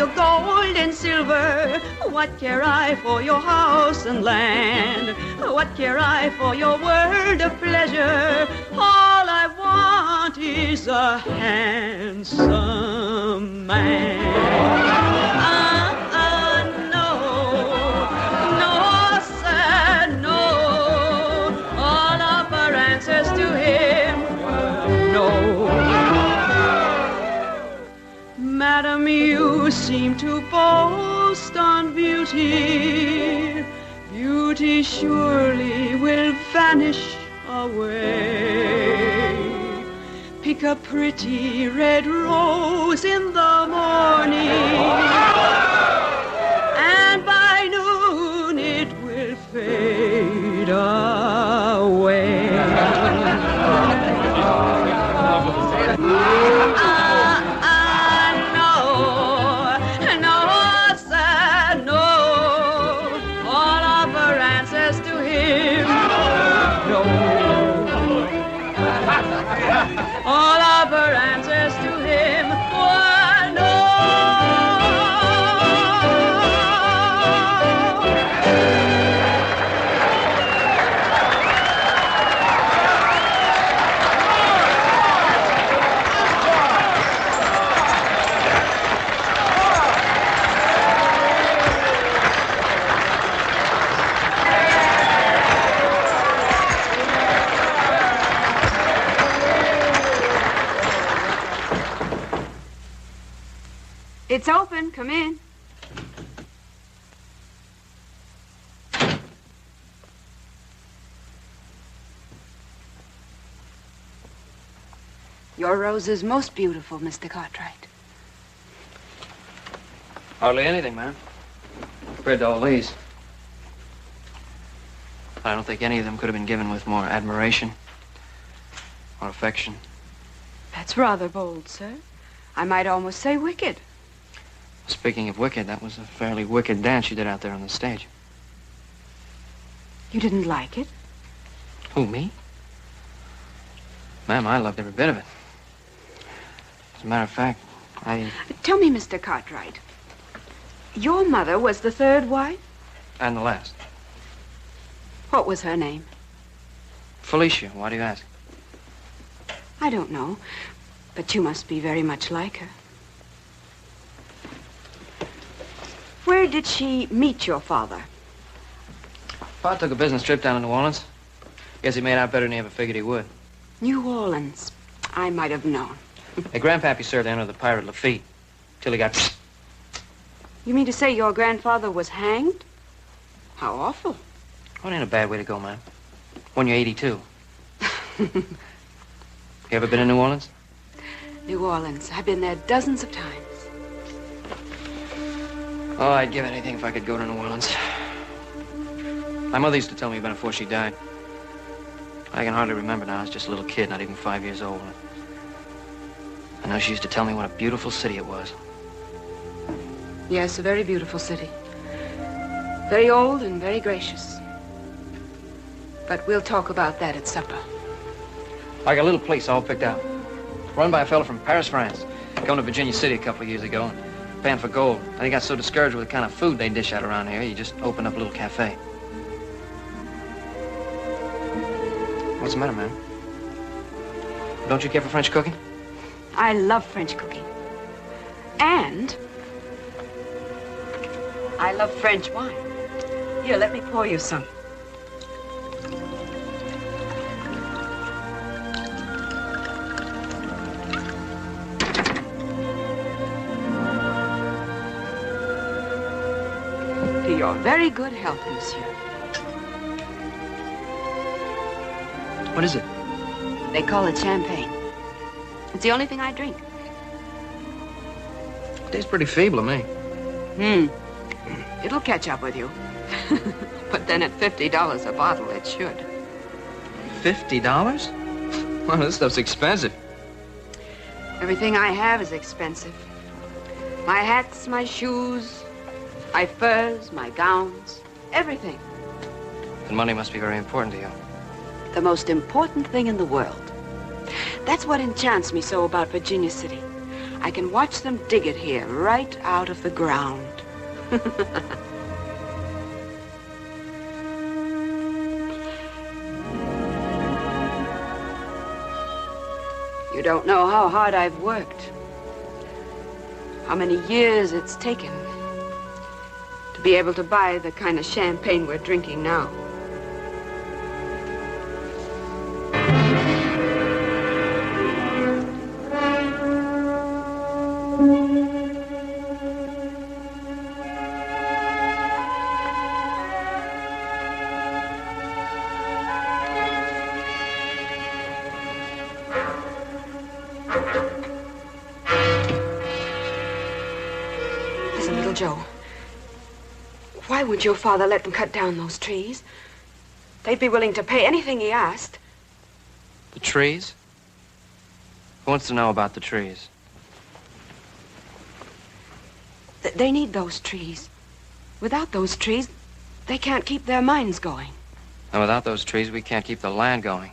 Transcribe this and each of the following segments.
your gold and silver? What care I for your house and land? What care I for your world of pleasure? All I want is a handsome man. Madam, you seem to boast on beauty. Beauty surely will vanish away. Pick a pretty red rose in the morning, and by noon it will fade away. All of her answers to him were no. It's open. Come in. Your rose is most beautiful, Mr. Cartwright. Hardly anything, ma'am, compared to all these. I don't think any of them could have been given with more admiration or affection. That's rather bold, sir. I might almost say wicked. Speaking of wicked, that was a fairly wicked dance you did out there on the stage. You didn't like it? Who, me? Ma'am, I loved every bit of it. As a matter of fact, Tell me, Mr. Cartwright, your mother was the third wife? And the last. What was her name? Felicia. Why do you ask? I don't know, but you must be very much like her. Where did she meet your father? Pa took a business trip down to New Orleans. Guess he made out better than he ever figured he would. New Orleans. I might have known. Hey, Grandpappy served under the pirate Lafitte till he got... You mean to say your grandfather was hanged? How awful. Well, ain't a bad way to go, man. When you're 82. You ever been in New Orleans? New Orleans. I've been there dozens of times. Oh, I'd give anything if I could go to New Orleans. My mother used to tell me about it before she died. I can hardly remember now. I was just a little kid, not even 5 years old. I know she used to tell me what a beautiful city it was. Yes, a very beautiful city. Very old and very gracious. But we'll talk about that at supper. I got a little place all picked out. Run by a fellow from Paris, France. Going to Virginia City a couple of years ago and paying for gold. And he got so discouraged with the kind of food they dish out around here, he just opened up a little cafe. What's the matter, man? Don't you care for French cooking? I love French cooking. And I love French wine. Here, let me pour you some. To your very good health, monsieur. What is it? They call it champagne. It's the only thing I drink. It tastes pretty feeble to me. It'll catch up with you. But then at $50 a bottle, it should. $50? Well, this stuff's expensive. Everything I have is expensive. My hats, my shoes, my furs, my gowns, everything. And money must be very important to you. The most important thing in the world. That's what enchants me so about Virginia City. I can watch them dig it here, right out of the ground. You don't know how hard I've worked. How many years it's taken to be able to buy the kind of champagne we're drinking now. Joe, why would your father let them cut down those trees? They'd be willing to pay anything he asked. The trees? Who wants to know about the trees? They need those trees. Without those trees, they can't keep their mines going. And without those trees, we can't keep the land going.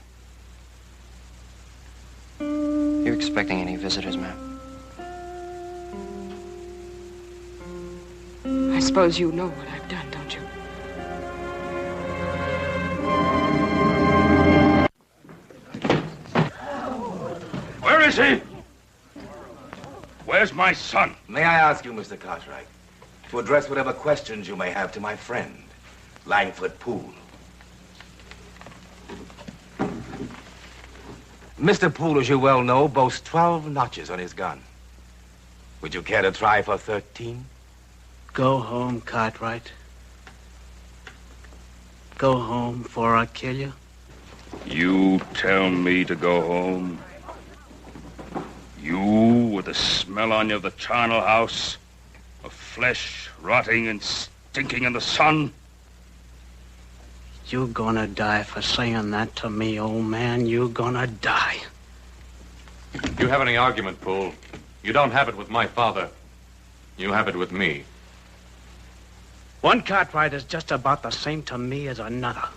You expecting any visitors, ma'am? I suppose you know what I've done, don't you? Where is he? Where's my son? May I ask you, Mr. Cartwright, to address whatever questions you may have to my friend, Langford Poole. Mr. Poole, as you well know, boasts 12 notches on his gun. Would you care to try for 13? Go home, Cartwright. Go home before I kill you. You tell me to go home? You, with the smell on you of the charnel house, of flesh rotting and stinking in the sun? You're gonna die for saying that to me, old man. You're gonna die. You have any argument, Poole? You don't have it with my father. You have it with me. One Cartwright is just about the same to me as another.